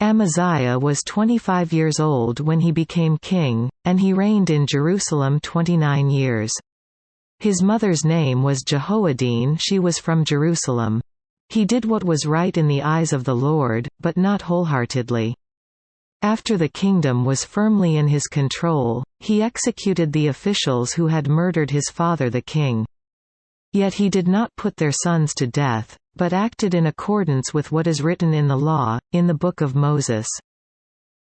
Amaziah was 25 years old when he became king, and he reigned in Jerusalem 29 years. His mother's name was Jehoaddin, she was from Jerusalem. He did what was right in the eyes of the Lord, but not wholeheartedly. After the kingdom was firmly in his control, he executed the officials who had murdered his father the king. Yet he did not put their sons to death, but acted in accordance with what is written in the law, in the book of Moses,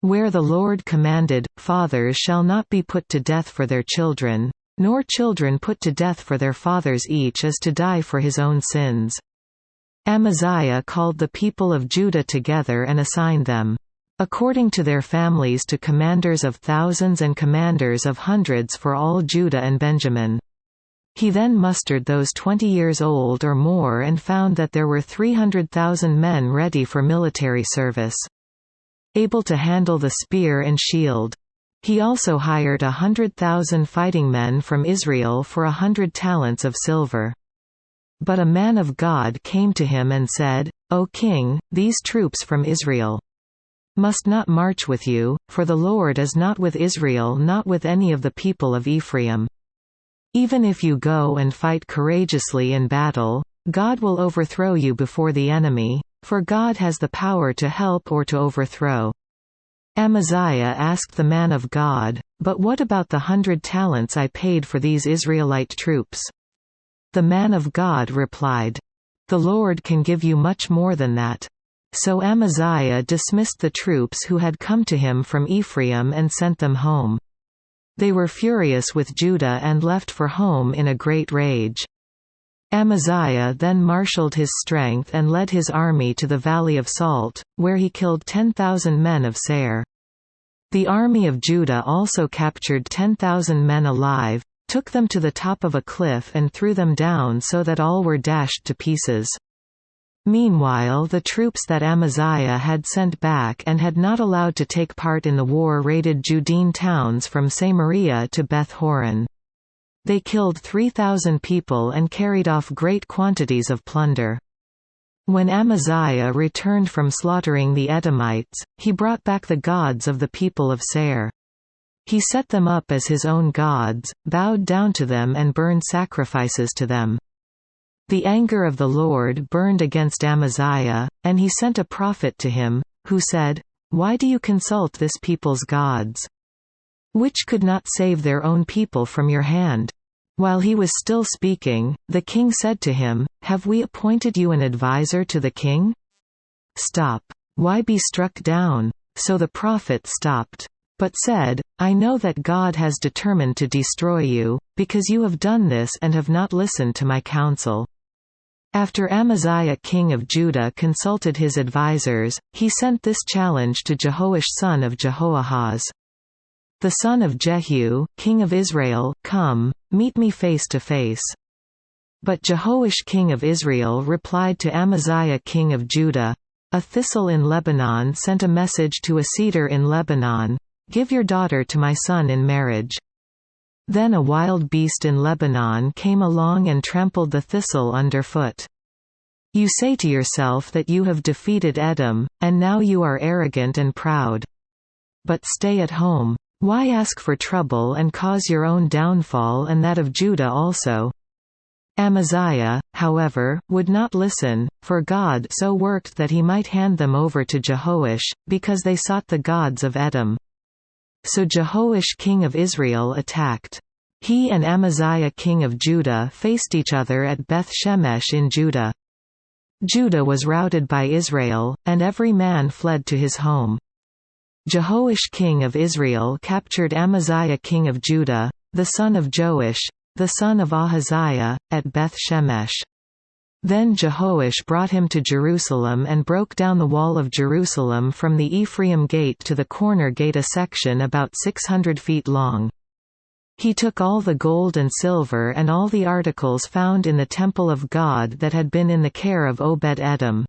where the Lord commanded, "Fathers shall not be put to death for their children, nor children put to death for their fathers, each is to die for his own sins." Amaziah called the people of Judah together and assigned them, according to their families, to commanders of thousands and commanders of hundreds for all Judah and Benjamin. He then mustered those 20 years old or more and found that there were 300,000 men ready for military service, able to handle the spear and shield. He also hired 100,000 fighting men from Israel for 100 talents of silver. But a man of God came to him and said, "O king, these troops from Israel must not march with you, for the Lord is not with Israel, not with any of the people of Ephraim. Even if you go and fight courageously in battle, God will overthrow you before the enemy, for God has the power to help or to overthrow." Amaziah asked the man of God, "But what about the 100 talents I paid for these Israelite troops?" The man of God replied, "The Lord can give you much more than that." So Amaziah dismissed the troops who had come to him from Ephraim and sent them home. They were furious with Judah and left for home in a great rage. Amaziah then marshaled his strength and led his army to the Valley of Salt, where he killed 10,000 men of Seir. The army of Judah also captured 10,000 men alive, took them to the top of a cliff and threw them down so that all were dashed to pieces. Meanwhile, the troops that Amaziah had sent back and had not allowed to take part in the war raided Judean towns from Samaria to Beth-horon. They killed 3,000 people and carried off great quantities of plunder. When Amaziah returned from slaughtering the Edomites, he brought back the gods of the people of Seir. He set them up as his own gods, bowed down to them and burned sacrifices to them. The anger of the Lord burned against Amaziah, and he sent a prophet to him, who said, "Why do you consult this people's gods, which could not save their own people from your hand?" While he was still speaking, the king said to him, "Have we appointed you an advisor to the king? Stop. Why be struck down?" So the prophet stopped, but said, "I know that God has determined to destroy you, because you have done this and have not listened to my counsel." After Amaziah king of Judah consulted his advisers, he sent this challenge to Jehoash son of Jehoahaz, the son of Jehu, king of Israel, "Come, meet me face to face." But Jehoash king of Israel replied to Amaziah king of Judah, "A thistle in Lebanon sent a message to a cedar in Lebanon, 'Give your daughter to my son in marriage.' Then a wild beast in Lebanon came along and trampled the thistle underfoot. You say to yourself that you have defeated Edom, and now you are arrogant and proud. But stay at home. Why ask for trouble and cause your own downfall and that of Judah also?" Amaziah, however, would not listen, for God so worked that he might hand them over to Jehoash, because they sought the gods of Edom. So Jehoash king of Israel attacked. He and Amaziah king of Judah faced each other at Beth-shemesh in Judah. Judah was routed by Israel, and every man fled to his home. Jehoash king of Israel captured Amaziah king of Judah, the son of Joash, the son of Ahaziah, at Beth-shemesh. Then Jehoash brought him to Jerusalem and broke down the wall of Jerusalem from the Ephraim gate to the corner gate, a section about 600 feet long. He took all the gold and silver and all the articles found in the temple of God that had been in the care of Obed-Edom,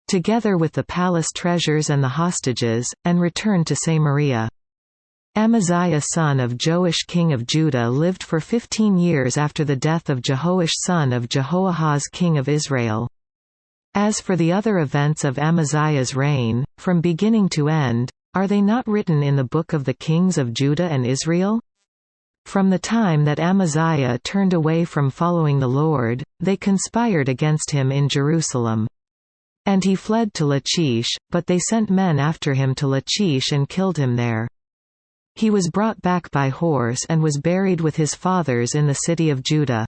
together with the palace treasures and the hostages, and returned to Samaria. Amaziah son of Joash king of Judah lived for 15 years after the death of Jehoash son of Jehoahaz king of Israel. As for the other events of Amaziah's reign, from beginning to end, are they not written in the book of the kings of Judah and Israel? From the time that Amaziah turned away from following the Lord, they conspired against him in Jerusalem. And he fled to Lachish, but they sent men after him to Lachish and killed him there. He was brought back by horse and was buried with his fathers in the city of Judah.